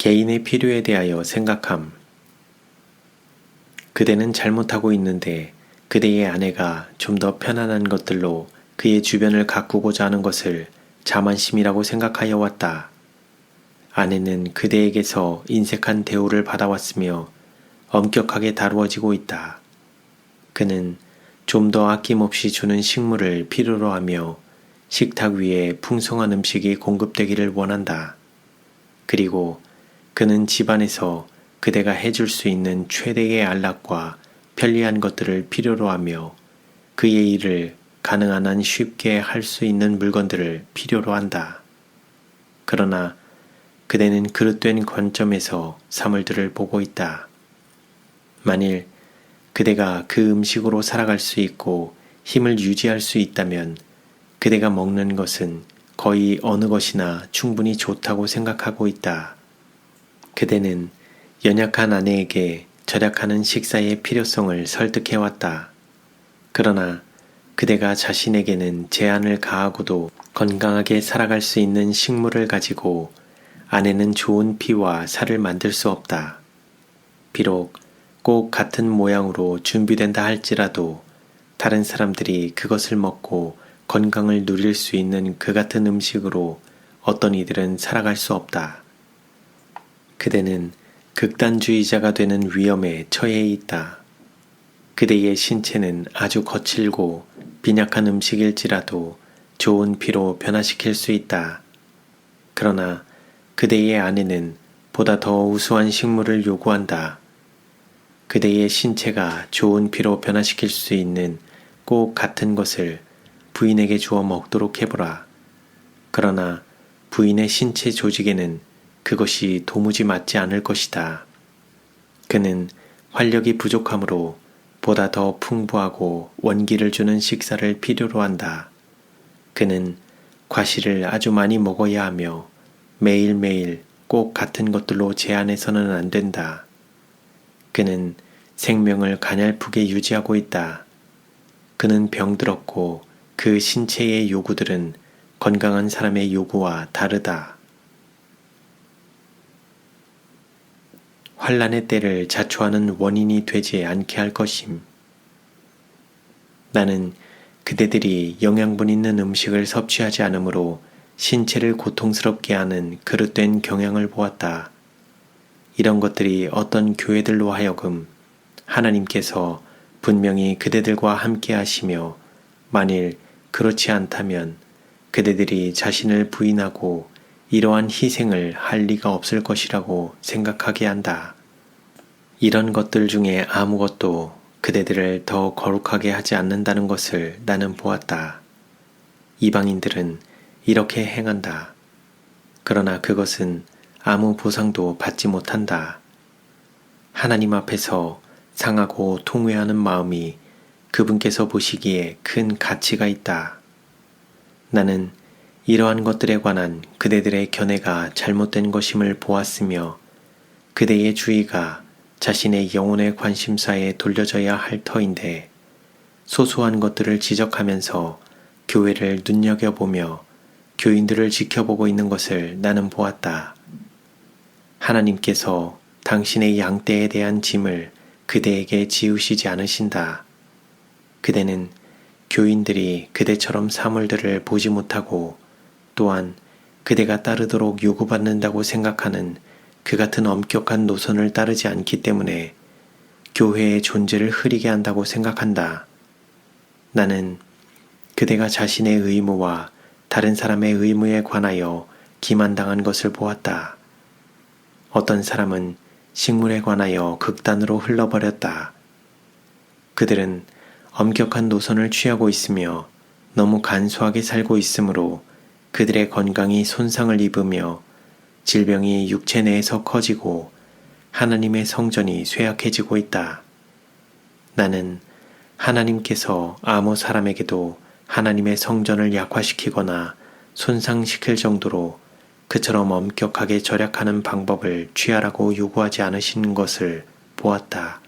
개인의 필요에 대하여 생각함. 그대는 잘못하고 있는데 그대의 아내가 좀 더 편안한 것들로 그의 주변을 가꾸고자 하는 것을 자만심이라고 생각하여 왔다. 아내는 그대에게서 인색한 대우를 받아왔으며 엄격하게 다루어지고 있다. 그는 좀 더 아낌없이 주는 식물을 필요로 하며 식탁 위에 풍성한 음식이 공급되기를 원한다. 그리고 그는 집안에서 그대가 해줄 수 있는 최대의 안락과 편리한 것들을 필요로 하며 그의 일을 가능한 한 쉽게 할 수 있는 물건들을 필요로 한다. 그러나 그대는 그릇된 관점에서 사물들을 보고 있다. 만일 그대가 그 음식으로 살아갈 수 있고 힘을 유지할 수 있다면 그대가 먹는 것은 거의 어느 것이나 충분히 좋다고 생각하고 있다. 그대는 연약한 아내에게 절약하는 식사의 필요성을 설득해왔다. 그러나 그대가 자신에게는 제한을 가하고도 건강하게 살아갈 수 있는 식물을 가지고 아내는 좋은 피와 살을 만들 수 없다. 비록 꼭 같은 모양으로 준비된다 할지라도 다른 사람들이 그것을 먹고 건강을 누릴 수 있는 그 같은 음식으로 어떤 이들은 살아갈 수 없다. 그대는 극단주의자가 되는 위험에 처해 있다. 그대의 신체는 아주 거칠고 빈약한 음식일지라도 좋은 피로 변화시킬 수 있다. 그러나 그대의 아내는 보다 더 우수한 식물을 요구한다. 그대의 신체가 좋은 피로 변화시킬 수 있는 꼭 같은 것을 부인에게 주어 먹도록 해보라. 그러나 부인의 신체 조직에는 그것이 도무지 맞지 않을 것이다. 그는 활력이 부족하므로 보다 더 풍부하고 원기를 주는 식사를 필요로 한다. 그는 과실을 아주 많이 먹어야 하며 매일매일 꼭 같은 것들로 제한해서는 안 된다. 그는 생명을 가냘프게 유지하고 있다. 그는 병들었고 그 신체의 요구들은 건강한 사람의 요구와 다르다. 환난의 때를 자초하는 원인이 되지 않게 할 것임. 나는 그대들이 영양분 있는 음식을 섭취하지 않으므로 신체를 고통스럽게 하는 그릇된 경향을 보았다. 이런 것들이 어떤 교회들로 하여금 하나님께서 분명히 그대들과 함께 하시며 만일 그렇지 않다면 그대들이 자신을 부인하고 이러한 희생을 할 리가 없을 것이라고 생각하게 한다. 이런 것들 중에 아무것도 그대들을 더 거룩하게 하지 않는다는 것을 나는 보았다. 이방인들은 이렇게 행한다. 그러나 그것은 아무 보상도 받지 못한다. 하나님 앞에서 상하고 통회하는 마음이 그분께서 보시기에 큰 가치가 있다. 나는 이러한 것들에 관한 그대들의 견해가 잘못된 것임을 보았으며 그대의 주의가 자신의 영혼의 관심사에 돌려져야 할 터인데 소소한 것들을 지적하면서 교회를 눈여겨보며 교인들을 지켜보고 있는 것을 나는 보았다. 하나님께서 당신의 양떼에 대한 짐을 그대에게 지우시지 않으신다. 그대는 교인들이 그대처럼 사물들을 보지 못하고 또한 그대가 따르도록 요구받는다고 생각하는 그 같은 엄격한 노선을 따르지 않기 때문에 교회의 존재를 흐리게 한다고 생각한다. 나는 그대가 자신의 의무와 다른 사람의 의무에 관하여 기만당한 것을 보았다. 어떤 사람은 식물에 관하여 극단으로 흘러버렸다. 그들은 엄격한 노선을 취하고 있으며 너무 간소하게 살고 있으므로 그들의 건강이 손상을 입으며 질병이 육체 내에서 커지고 하나님의 성전이 쇠약해지고 있다. 나는 하나님께서 아무 사람에게도 하나님의 성전을 약화시키거나 손상시킬 정도로 그처럼 엄격하게 절약하는 방법을 취하라고 요구하지 않으시는 것을 보았다.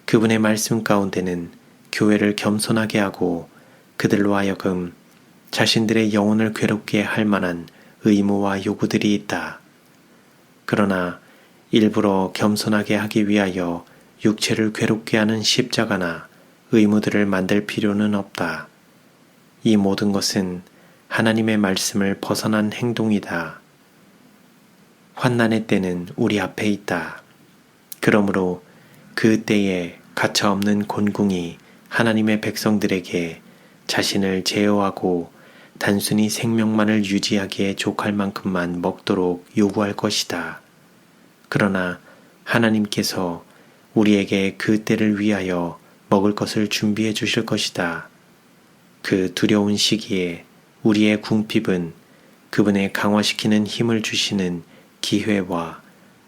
그분의 말씀 가운데는 교회를 겸손하게 하고 그들로 하여금 자신들의 영혼을 괴롭게 할 만한 의무와 요구들이 있다. 그러나 일부러 겸손하게 하기 위하여 육체를 괴롭게 하는 십자가나 의무들을 만들 필요는 없다. 이 모든 것은 하나님의 말씀을 벗어난 행동이다. 환난의 때는 우리 앞에 있다. 그러므로 그 때에 가차없는 곤궁이 하나님의 백성들에게 자신을 제어하고 단순히 생명만을 유지하기에 족할 만큼만 먹도록 요구할 것이다. 그러나 하나님께서 우리에게 그 때를 위하여 먹을 것을 준비해 주실 것이다. 그 두려운 시기에 우리의 궁핍은 그분의 강화시키는 힘을 주시는 기회와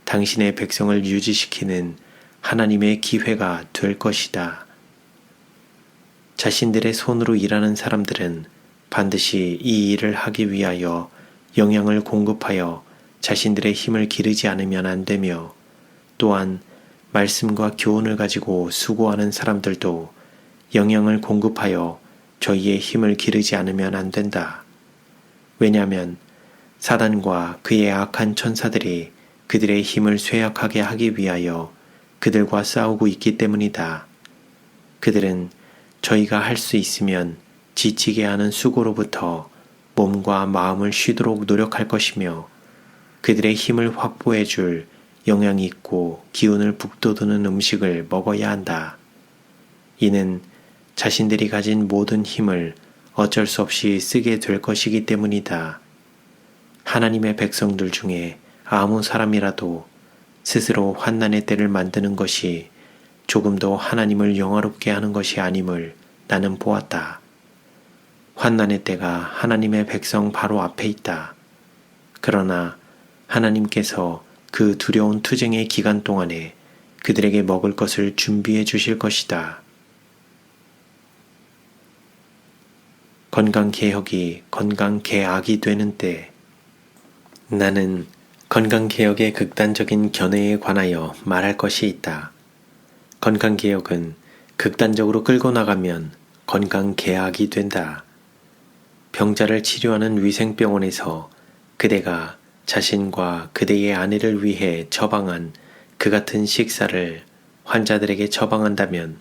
당신의 백성을 유지시키는 하나님의 기회가 될 것이다. 자신들의 손으로 일하는 사람들은 반드시 이 일을 하기 위하여 영양을 공급하여 자신들의 힘을 기르지 않으면 안 되며, 또한 말씀과 교훈을 가지고 수고하는 사람들도 영양을 공급하여 저희의 힘을 기르지 않으면 안 된다. 왜냐하면 사단과 그의 악한 천사들이 그들의 힘을 쇠약하게 하기 위하여 그들과 싸우고 있기 때문이다. 그들은 저희가 할 수 있으면 지치게 하는 수고로부터 몸과 마음을 쉬도록 노력할 것이며, 그들의 힘을 확보해 줄 영양 있고 기운을 북돋우는 음식을 먹어야 한다. 이는 자신들이 가진 모든 힘을 어쩔 수 없이 쓰게 될 것이기 때문이다. 하나님의 백성들 중에 아무 사람이라도 스스로 환난의 때를 만드는 것이 조금도 하나님을 영화롭게 하는 것이 아님을 나는 보았다. 환난의 때가 하나님의 백성 바로 앞에 있다. 그러나 하나님께서 그 두려운 투쟁의 기간 동안에 그들에게 먹을 것을 준비해 주실 것이다. 건강개혁이 건강개악이 되는 때, 나는 건강개혁의 극단적인 견해에 관하여 말할 것이 있다. 건강개혁은 극단적으로 끌고 나가면 건강개악이 된다. 병자를 치료하는 위생병원에서 그대가 자신과 그대의 아내를 위해 처방한 그 같은 식사를 환자들에게 처방한다면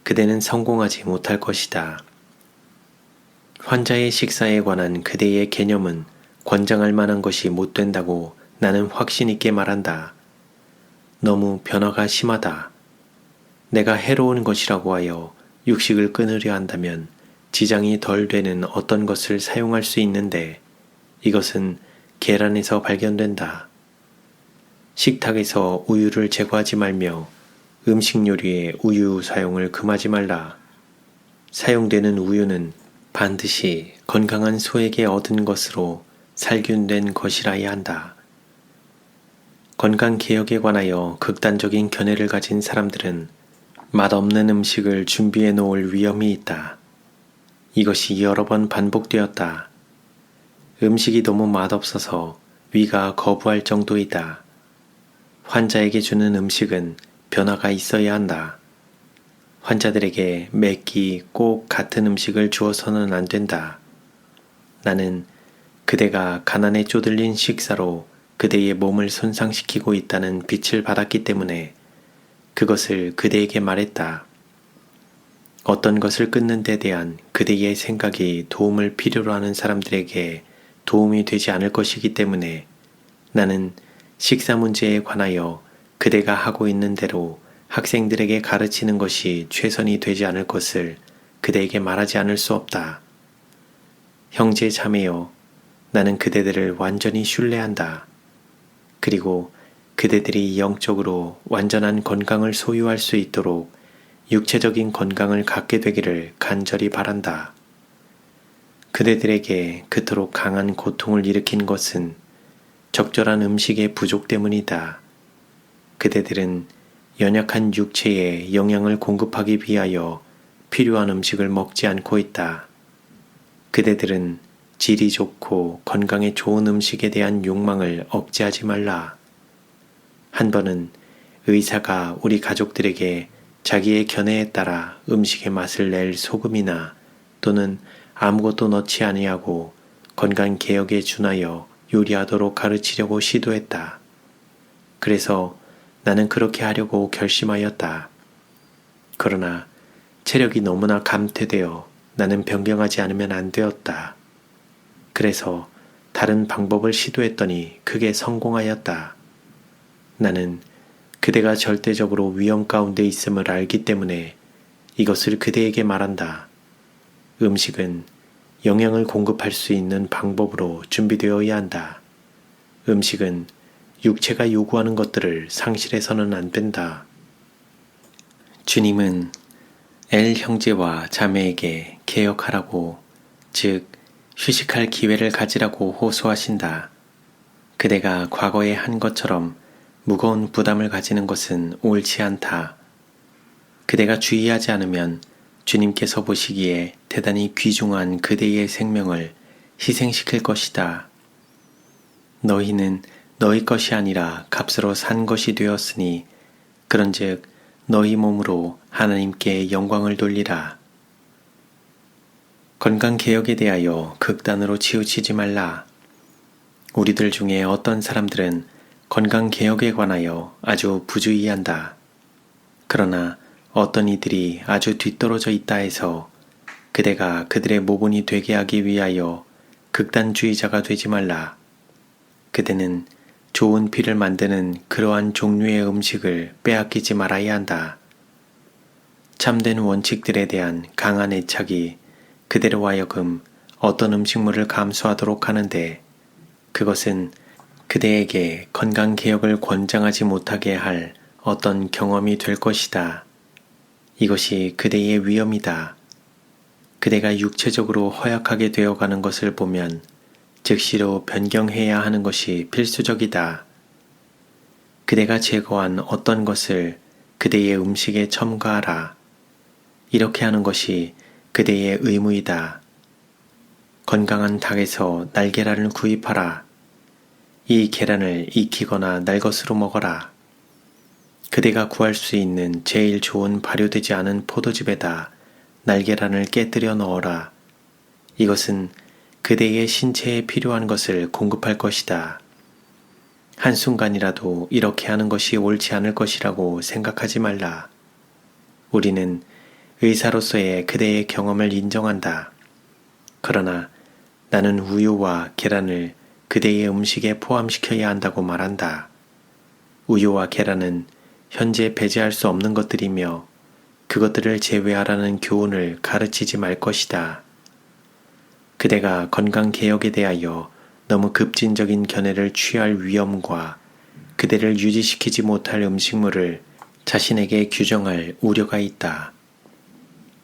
그대는 성공하지 못할 것이다. 환자의 식사에 관한 그대의 개념은 권장할 만한 것이 못 된다고 나는 확신 있게 말한다. 너무 변화가 심하다. 내가 해로운 것이라고 하여 육식을 끊으려 한다면 지장이 덜 되는 어떤 것을 사용할 수 있는데, 이것은 계란에서 발견된다. 식탁에서 우유를 제거하지 말며 음식 요리에 우유 사용을 금하지 말라. 사용되는 우유는 반드시 건강한 소에게 얻은 것으로 살균된 것이라야 한다. 건강개혁에 관하여 극단적인 견해를 가진 사람들은 맛없는 음식을 준비해 놓을 위험이 있다. 이것이 여러 번 반복되었다. 음식이 너무 맛없어서 위가 거부할 정도이다. 환자에게 주는 음식은 변화가 있어야 한다. 환자들에게 매끼 꼭 같은 음식을 주어서는 안 된다. 나는 그대가 가난에 쪼들린 식사로 그대의 몸을 손상시키고 있다는 빛을 받았기 때문에 그것을 그대에게 말했다. 어떤 것을 끊는 데 대한 그대의 생각이 도움을 필요로 하는 사람들에게 도움이 되지 않을 것이기 때문에 나는 식사 문제에 관하여 그대가 하고 있는 대로 학생들에게 가르치는 것이 최선이 되지 않을 것을 그대에게 말하지 않을 수 없다. 형제 자매여, 나는 그대들을 완전히 신뢰한다. 그리고 그대들이 영적으로 완전한 건강을 소유할 수 있도록 육체적인 건강을 갖게 되기를 간절히 바란다. 그대들에게 그토록 강한 고통을 일으킨 것은 적절한 음식의 부족 때문이다. 그대들은 연약한 육체에 영양을 공급하기 위하여 필요한 음식을 먹지 않고 있다. 그대들은 질이 좋고 건강에 좋은 음식에 대한 욕망을 억제하지 말라. 한 번은 의사가 우리 가족들에게 자기의 견해에 따라 음식의 맛을 낼 소금이나 또는 아무것도 넣지 아니하고 건강개혁에 준하여 요리하도록 가르치려고 시도했다. 그래서 나는 그렇게 하려고 결심하였다. 그러나 체력이 너무나 감퇴되어 나는 변경하지 않으면 안 되었다. 그래서 다른 방법을 시도했더니 그게 성공하였다. 나는 그대가 절대적으로 위험 가운데 있음을 알기 때문에 이것을 그대에게 말한다. 음식은 영양을 공급할 수 있는 방법으로 준비되어야 한다. 음식은 육체가 요구하는 것들을 상실해서는 안 된다. 주님은 엘 형제와 자매에게 개혁하라고, 즉 휴식할 기회를 가지라고 호소하신다. 그대가 과거에 한 것처럼 무거운 부담을 가지는 것은 옳지 않다. 그대가 주의하지 않으면 주님께서 보시기에 대단히 귀중한 그대의 생명을 희생시킬 것이다. 너희는 너희 것이 아니라 값으로 산 것이 되었으니 그런즉 너희 몸으로 하나님께 영광을 돌리라. 건강개혁에 대하여 극단으로 치우치지 말라. 우리들 중에 어떤 사람들은 건강개혁에 관하여 아주 부주의한다. 그러나 어떤 이들이 아주 뒤떨어져 있다 해서 그대가 그들의 모본이 되게 하기 위하여 극단주의자가 되지 말라. 그대는 좋은 피를 만드는 그러한 종류의 음식을 빼앗기지 말아야 한다. 참된 원칙들에 대한 강한 애착이 그대로 하여금 어떤 음식물을 감수하도록 하는데 그것은 그대에게 건강개혁을 권장하지 못하게 할 어떤 경험이 될 것이다. 이것이 그대의 위험이다. 그대가 육체적으로 허약하게 되어가는 것을 보면 즉시로 변경해야 하는 것이 필수적이다. 그대가 제거한 어떤 것을 그대의 음식에 첨가하라. 이렇게 하는 것이 그대의 의무이다. 건강한 닭에서 날계란을 구입하라. 이 계란을 익히거나 날 것으로 먹어라. 그대가 구할 수 있는 제일 좋은 발효되지 않은 포도즙에다 날계란을 깨뜨려 넣어라. 이것은 그대의 신체에 필요한 것을 공급할 것이다. 한순간이라도 이렇게 하는 것이 옳지 않을 것이라고 생각하지 말라. 우리는 의사로서의 그대의 경험을 인정한다. 그러나 나는 우유와 계란을 그대의 음식에 포함시켜야 한다고 말한다. 우유와 계란은 현재 배제할 수 없는 것들이며 그것들을 제외하라는 교훈을 가르치지 말 것이다. 그대가 건강개혁에 대하여 너무 급진적인 견해를 취할 위험과 그대를 유지시키지 못할 음식물을 자신에게 규정할 우려가 있다.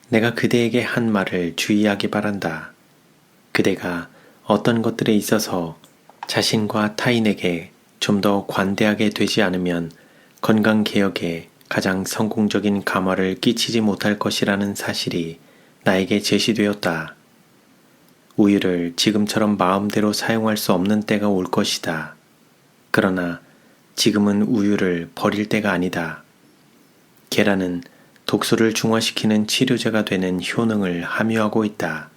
내가 그대에게 한 말을 주의하기 바란다. 그대가 어떤 것들에 있어서 자신과 타인에게 좀 더 관대하게 되지 않으면 건강개혁에 가장 성공적인 감화를 끼치지 못할 것이라는 사실이 나에게 제시되었다. 우유를 지금처럼 마음대로 사용할 수 없는 때가 올 것이다. 그러나 지금은 우유를 버릴 때가 아니다. 계란은 독소를 중화시키는 치료제가 되는 효능을 함유하고 있다.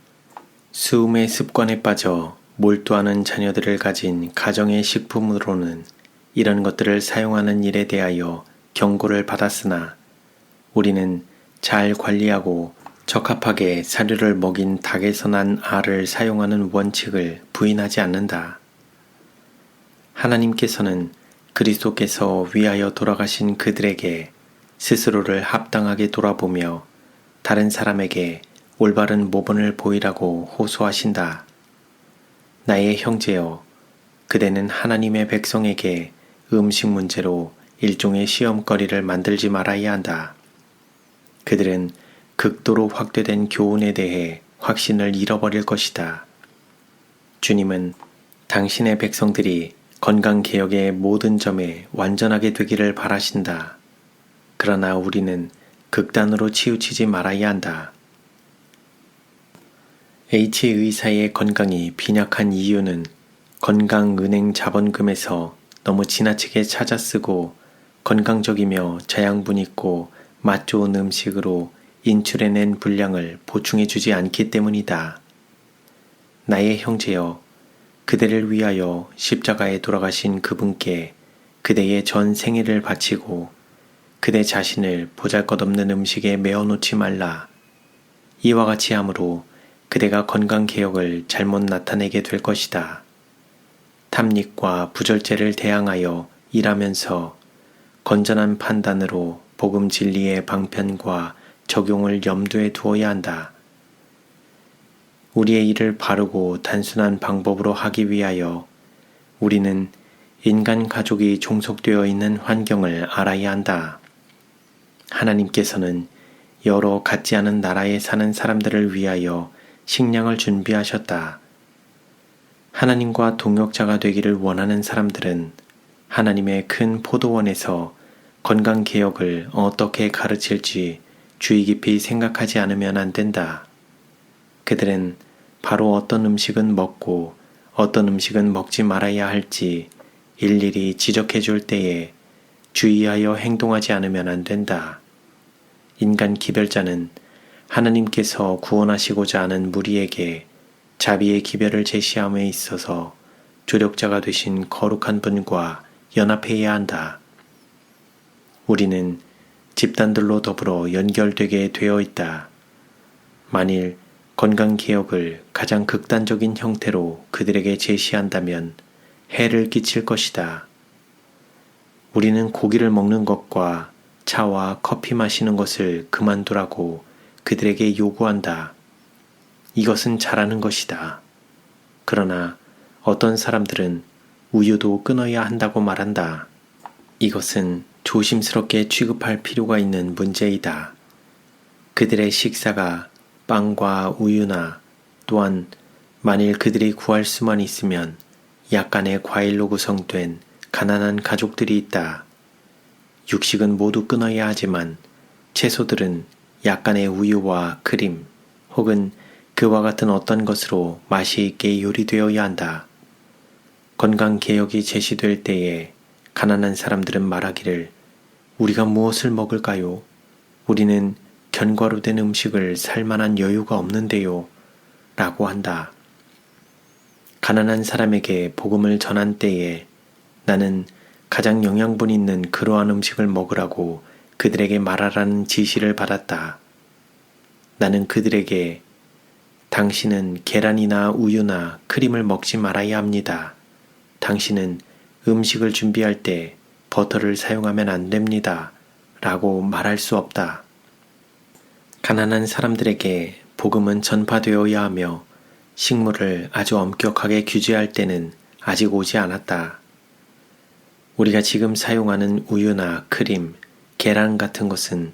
수음의 습관에 빠져 몰두하는 자녀들을 가진 가정의 식품으로는 이런 것들을 사용하는 일에 대하여 경고를 받았으나 우리는 잘 관리하고 적합하게 사료를 먹인 닭에서 난 알을 사용하는 원칙을 부인하지 않는다. 하나님께서는 그리스도께서 위하여 돌아가신 그들에게 스스로를 합당하게 돌아보며 다른 사람에게 올바른 모본을 보이라고 호소하신다. 나의 형제여, 그대는 하나님의 백성에게 음식 문제로 일종의 시험거리를 만들지 말아야 한다. 그들은 극도로 확대된 교훈에 대해 확신을 잃어버릴 것이다. 주님은 당신의 백성들이 건강개혁의 모든 점에 완전하게 되기를 바라신다. 그러나 우리는 극단으로 치우치지 말아야 한다. H 의사의 건강이 빈약한 이유는 건강은행 자본금에서 너무 지나치게 찾아쓰고 건강적이며 자양분 있고 맛 좋은 음식으로 인출해낸 분량을 보충해주지 않기 때문이다. 나의 형제여, 그대를 위하여 십자가에 돌아가신 그분께 그대의 전 생애를 바치고 그대 자신을 보잘것없는 음식에 메어놓지 말라. 이와 같이 함으로 그대가 건강개혁을 잘못 나타내게 될 것이다. 탐닉과 부절제를 대항하여 일하면서 건전한 판단으로 복음 진리의 방편과 적용을 염두에 두어야 한다. 우리의 일을 바르고 단순한 방법으로 하기 위하여 우리는 인간 가족이 종속되어 있는 환경을 알아야 한다. 하나님께서는 여러 같지 않은 나라에 사는 사람들을 위하여 식량을 준비하셨다. 하나님과 동역자가 되기를 원하는 사람들은 하나님의 큰 포도원에서 건강개혁을 어떻게 가르칠지 주의 깊이 생각하지 않으면 안 된다. 그들은 바로 어떤 음식은 먹고 어떤 음식은 먹지 말아야 할지 일일이 지적해 줄 때에 주의하여 행동하지 않으면 안 된다. 인간 기별자는 하나님께서 구원하시고자 하는 무리에게 자비의 기별을 제시함에 있어서 조력자가 되신 거룩한 분과 연합해야 한다. 우리는 집단들로 더불어 연결되게 되어 있다. 만일 건강개혁을 가장 극단적인 형태로 그들에게 제시한다면 해를 끼칠 것이다. 우리는 고기를 먹는 것과 차와 커피 마시는 것을 그만두라고 그들에게 요구한다. 이것은 잘하는 것이다. 그러나 어떤 사람들은 우유도 끊어야 한다고 말한다. 이것은 조심스럽게 취급할 필요가 있는 문제이다. 그들의 식사가 빵과 우유나 또한 만일 그들이 구할 수만 있으면 약간의 과일로 구성된 가난한 가족들이 있다. 육식은 모두 끊어야 하지만 채소들은 약간의 우유와 크림 혹은 그와 같은 어떤 것으로 맛이 있게 요리되어야 한다. 건강개혁이 제시될 때에 가난한 사람들은 말하기를 우리가 무엇을 먹을까요? 우리는 견과류 된 음식을 살 만한 여유가 없는데요. 라고 한다. 가난한 사람에게 복음을 전한 때에 나는 가장 영양분 있는 그러한 음식을 먹으라고 그들에게 말하라는 지시를 받았다. 나는 그들에게 당신은 계란이나 우유나 크림을 먹지 말아야 합니다. 당신은 음식을 준비할 때 버터를 사용하면 안 됩니다. 라고 말할 수 없다. 가난한 사람들에게 복음은 전파되어야 하며 식물을 아주 엄격하게 규제할 때는 아직 오지 않았다. 우리가 지금 사용하는 우유나 크림, 계란 같은 것은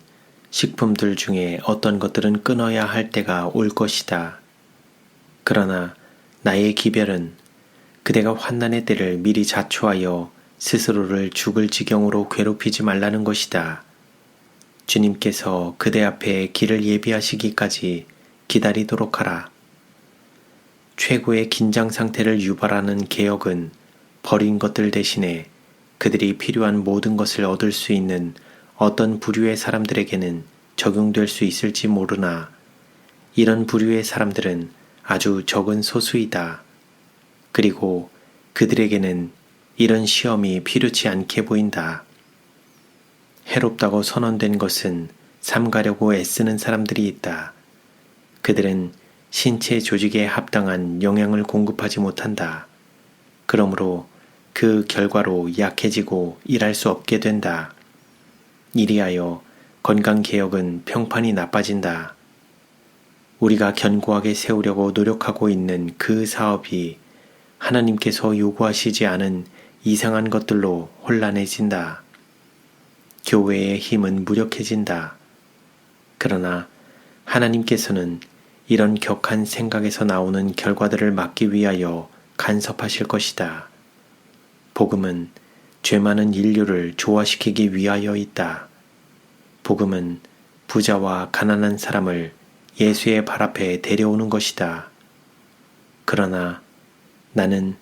식품들 중에 어떤 것들은 끊어야 할 때가 올 것이다. 그러나 나의 기별은 그대가 환난의 때를 미리 자초하여 스스로를 죽을 지경으로 괴롭히지 말라는 것이다. 주님께서 그대 앞에 길을 예비하시기까지 기다리도록 하라. 최고의 긴장 상태를 유발하는 개혁은 버린 것들 대신에 그들이 필요한 모든 것을 얻을 수 있는 어떤 부류의 사람들에게는 적용될 수 있을지 모르나 이런 부류의 사람들은 아주 적은 소수이다. 그리고 그들에게는 이런 시험이 필요치 않게 보인다. 해롭다고 선언된 것은 삼가려고 애쓰는 사람들이 있다. 그들은 신체 조직에 합당한 영양을 공급하지 못한다. 그러므로 그 결과로 약해지고 일할 수 없게 된다. 이리하여 건강개혁은 평판이 나빠진다. 우리가 견고하게 세우려고 노력하고 있는 그 사업이 하나님께서 요구하시지 않은 이상한 것들로 혼란해진다. 교회의 힘은 무력해진다. 그러나 하나님께서는 이런 격한 생각에서 나오는 결과들을 막기 위하여 간섭하실 것이다. 복음은 죄 많은 인류를 조화시키기 위하여 있다. 복음은 부자와 가난한 사람을 예수의 발 앞에 데려오는 것이다. 그러나 나는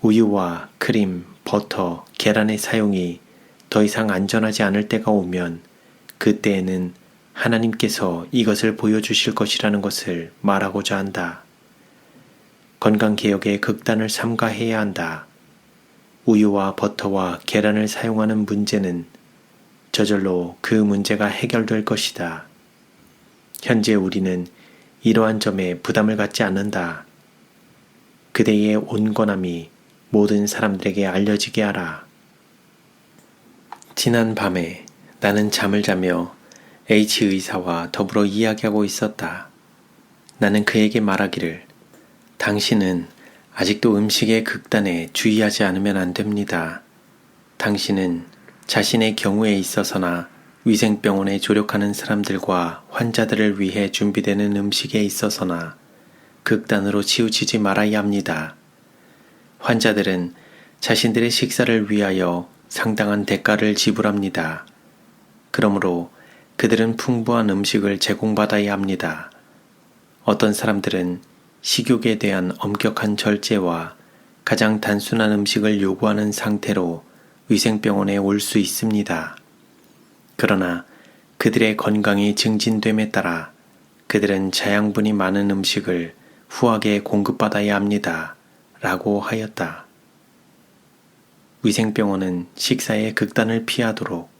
우유와 크림, 버터, 계란의 사용이 더 이상 안전하지 않을 때가 오면 그때에는 하나님께서 이것을 보여주실 것이라는 것을 말하고자 한다. 건강개혁의 극단을 삼가해야 한다. 우유와 버터와 계란을 사용하는 문제는 저절로 그 문제가 해결될 것이다. 현재 우리는 이러한 점에 부담을 갖지 않는다. 그대의 온건함이 모든 사람들에게 알려지게 하라. 지난 밤에 나는 잠을 자며 H 의사와 더불어 이야기하고 있었다. 나는 그에게 말하기를, 당신은 아직도 음식의 극단에 주의하지 않으면 안 됩니다. 당신은 자신의 경우에 있어서나 위생병원에 조력하는 사람들과 환자들을 위해 준비되는 음식에 있어서나 극단으로 치우치지 말아야 합니다. 환자들은 자신들의 식사를 위하여 상당한 대가를 지불합니다. 그러므로 그들은 풍부한 음식을 제공받아야 합니다. 어떤 사람들은 식욕에 대한 엄격한 절제와 가장 단순한 음식을 요구하는 상태로 위생병원에 올 수 있습니다. 그러나 그들의 건강이 증진됨에 따라 그들은 자양분이 많은 음식을 후하게 공급받아야 합니다. 라고 하였다. 위생병원은 식사의 극단을 피하도록